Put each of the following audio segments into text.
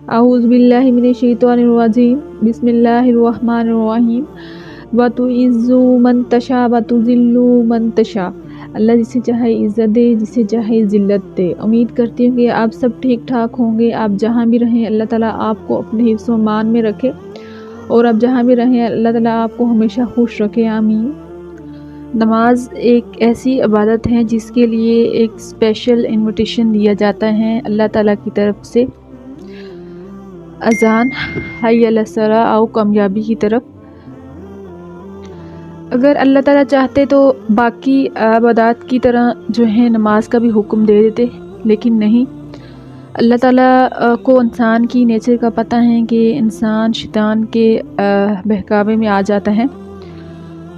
अऊज़ु बिल्लाहि मिनश्शैतानिर्रजीम बिस्मिल्लाहिर्रहमानिर्रहीम व तुइज़्ज़ु मन तशा व तुज़िल्लु मन तशा। अल्लाह जिसे चाहे इज़्ज़त दे, जिसे चाहे ज़िल्लत दे। उम्मीद करती हूँ कि आप सब ठीक ठाक होंगे। आप जहाँ भी रहें अल्लाह ताला आपको अपने हिफ्ज़ व मान में रखे, और आप जहाँ भी रहें अल्लाह ताला आपको हमेशा खुश रखे, आमीन। नमाज एक ऐसी इबादत है जिसके लिए एक स्पेशल इन्विटेशन दिया जाता है अल्लाह ताला की तरफ से। अज़ान हय्य अलस्सलाह आओ कामयाबी की तरफ। अगर अल्लाह ताला चाहते तो बाकी इबादत की तरह जो है नमाज का भी हुक्म दे देते, लेकिन नहीं। अल्लाह ताला को इंसान की नेचर का पता है कि इंसान शैतान के बहकावे में आ जाता है,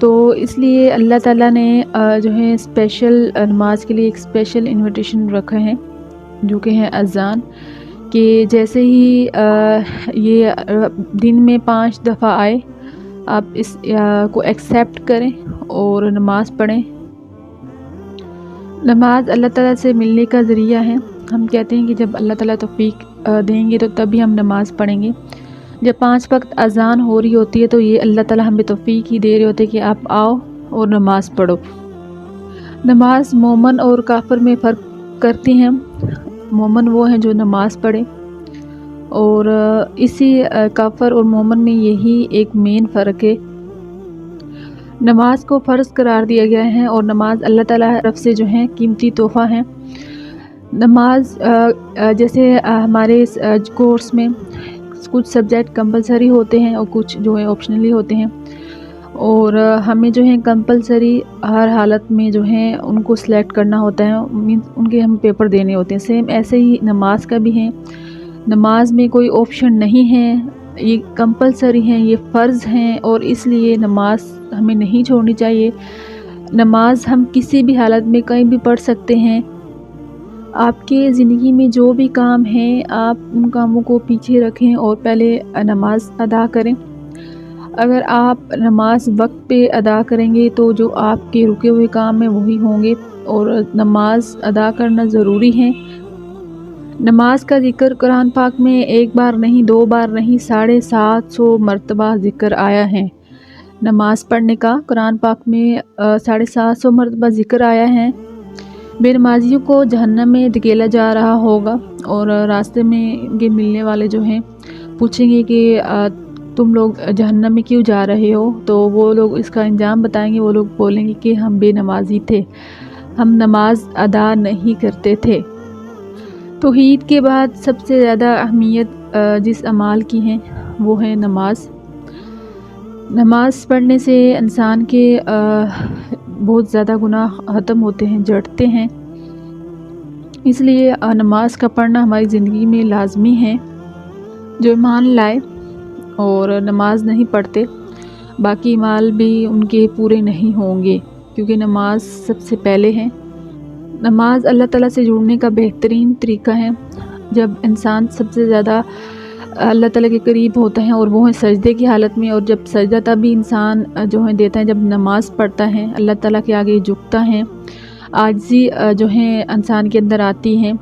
तो इसलिए अल्लाह ताला ने जो है स्पेशल नमाज के लिए एक स्पेशल इन्विटेशन रखा है, जो कि है अज़ान। कि जैसे ही ये दिन में 5 दफ़ा आए, आप इस को एक्सेप्ट करें और नमाज़ पढ़ें। नमाज अल्लाह ताला से मिलने का ज़रिया है। हम कहते हैं कि जब अल्लाह ताला तौफ़ीक देंगे तो तभी हम नमाज़ पढ़ेंगे। जब 5 वक्त अज़ान हो रही होती है तो ये अल्लाह ताला हमें तौफ़ीक ही दे रहे होते हैं कि आप आओ और नमाज़ पढ़ो। नमाज मोमन और काफिर में फ़र्क करती हैं। मोमन वो हैं जो नमाज़ पढ़े, और इसी काफिर और मोमन में यही एक मेन फ़र्क है। नमाज को फ़र्ज़ करार दिया गया है, और नमाज अल्लाह ताला की तरफ से जो है कीमती तोहफ़ा है। नमाज जैसे हमारे इस कोर्स में कुछ सब्जेक्ट कंपलसरी होते हैं और कुछ जो है ऑप्शनली होते हैं, और हमें जो है कंपलसरी हर हालत में जो है उनको सिलेक्ट करना होता है, मीन्स उनके हम पेपर देने होते हैं। सेम ऐसे ही नमाज का भी है। नमाज में कोई ऑप्शन नहीं है, ये कंपलसरी हैं, ये फ़र्ज़ हैं, और इसलिए नमाज हमें नहीं छोड़नी चाहिए। नमाज हम किसी भी हालत में कहीं भी पढ़ सकते हैं। आपके ज़िंदगी में जो भी काम हैं आप उन कामों को पीछे रखें और पहले नमाज अदा करें। अगर आप नमाज वक्त पे अदा करेंगे तो जो आपके रुके हुए काम हैं वही होंगे, और नमाज अदा करना ज़रूरी है। नमाज का ज़िक्र कुरान पाक में एक बार नहीं, 2 बार नहीं, 750 मरतबा ज़िक्र आया है। नमाज पढ़ने का कुरान पाक में 750 मरतबा ज़िक्र आया है। बेनमाजियों को जहन्नम में धकेला जा रहा होगा, और रास्ते में इनके मिलने वाले जो हैं पूछेंगे कि तुम लोग जहन्नम में क्यों जा रहे हो, तो वो लोग इसका अंजाम बताएंगे। वो लोग बोलेंगे कि हम बेनमाजी थे, हम नमाज अदा नहीं करते थे। तौहीद के बाद सबसे ज़्यादा अहमियत जिस अमाल की है वो है नमाज। नमाज पढ़ने से इंसान के बहुत ज़्यादा गुनाह ख़त्म होते हैं, जड़ते हैं। इसलिए नमाज का पढ़ना हमारी ज़िंदगी में लाजमी है। जो ईमान लाए और नमाज नहीं पढ़ते, बाकी अमाल भी उनके पूरे नहीं होंगे, क्योंकि नमाज सबसे पहले है। नमाज अल्लाह ताला से जुड़ने का बेहतरीन तरीका है। जब इंसान सबसे ज़्यादा अल्लाह ताला के करीब होता है, और वो है सजदे की हालत में, और जब सजदा तभी इंसान जो है देता है जब नमाज़ पढ़ता है, अल्लाह ताला के आगे झुकता है। आजिज़ी जो है इंसान के अंदर आती है,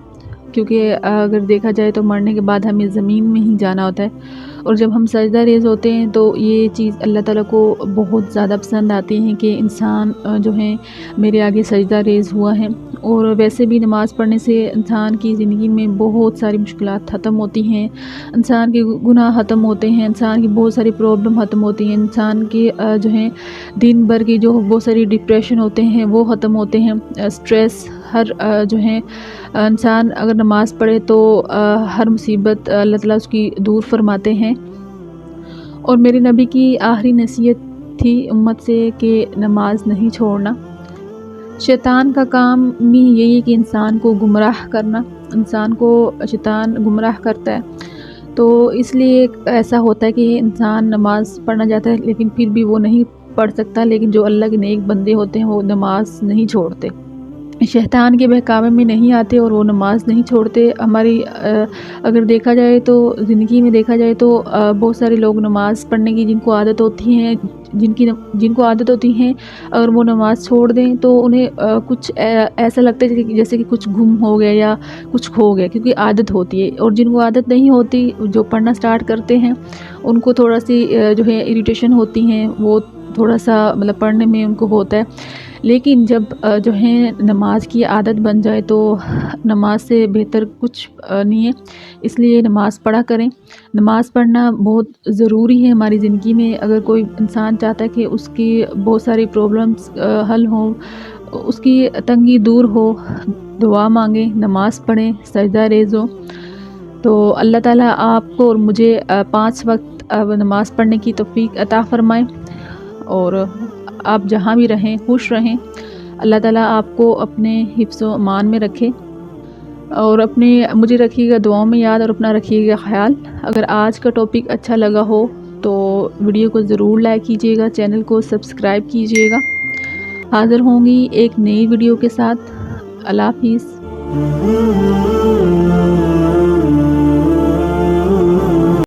क्योंकि अगर देखा जाए तो मरने के बाद हमें ज़मीन में ही जाना होता है, और जब हम सजदा रेज़ होते हैं तो ये चीज़ अल्लाह ताला को बहुत ज़्यादा पसंद आती है कि इंसान जो है मेरे आगे सजदा रेज़ हुआ है। और वैसे भी नमाज़ पढ़ने से इंसान की ज़िंदगी में बहुत सारी मुश्किलात ख़त्म होती हैं, इंसान के गुनाह ख़त्म होते हैं, इंसान की बहुत सारी प्रॉब्लम ख़त्म होती हैं, इंसान के जो है दिन भर की जो बहुत सारी डिप्रेशन होते हैं वो ख़त्म होते हैं, स्ट्रेस हर जो है इंसान अगर नमाज़ पढ़े तो हर मुसीबत अल्लाह ताला उसकी दूर फरमाते हैं। और मेरे नबी की आखिरी नसीहत थी उम्मत से कि नमाज नहीं छोड़ना। शैतान का काम भी यही है कि इंसान को गुमराह करना। इंसान को शैतान गुमराह करता है, तो इसलिए ऐसा होता है कि इंसान नमाज़ पढ़ना चाहता है लेकिन फिर भी वो नहीं पढ़ सकता। लेकिन जो अल्लाह के नेक बंदे होते हैं वो नमाज नहीं छोड़ते। शैतान के बहकावे में नहीं आते और वो नमाज़ नहीं छोड़ते। हमारी अगर देखा जाए तो ज़िंदगी में देखा जाए तो बहुत सारे लोग नमाज़ पढ़ने की जिनको आदत होती है, जिनको आदत होती है, अगर वो नमाज़ छोड़ दें तो उन्हें कुछ ऐसा लगता है जैसे कि कुछ गुम हो गया या कुछ खो गया, क्योंकि आदत होती है। और जिनको आदत नहीं होती, जो पढ़ना स्टार्ट करते हैं, उनको थोड़ा सी जो है इरिटेशन होती हैं, वो थोड़ा सा मतलब पढ़ने में उनको होता है। लेकिन जब जो है नमाज की आदत बन जाए तो नमाज से बेहतर कुछ नहीं है। इसलिए नमाज़ पढ़ा करें। नमाज़ पढ़ना बहुत ज़रूरी है हमारी ज़िंदगी में। अगर कोई इंसान चाहता है कि उसकी बहुत सारी प्रॉब्लम्स हल हों, उसकी तंगी दूर हो, दुआ मांगें, नमाज़ पढ़ें, सजदा रेज़ हो, तो अल्लाह ताला आपको और मुझे 5 वक्त नमाज़ पढ़ने की तौफ़ीक अता फ़रमाए। और आप जहाँ भी रहें खुश रहें। अल्लाह ताला आपको अपने हिफ्ज़ व अमान में रखे। और मुझे रखिएगा दुआओं में याद, और अपना रखिएगा ख़याल। अगर आज का टॉपिक अच्छा लगा हो तो वीडियो को ज़रूर लाइक कीजिएगा, चैनल को सब्सक्राइब कीजिएगा। हाज़िर होंगी एक नई वीडियो के साथ। अल्लाह हाफ़िज़।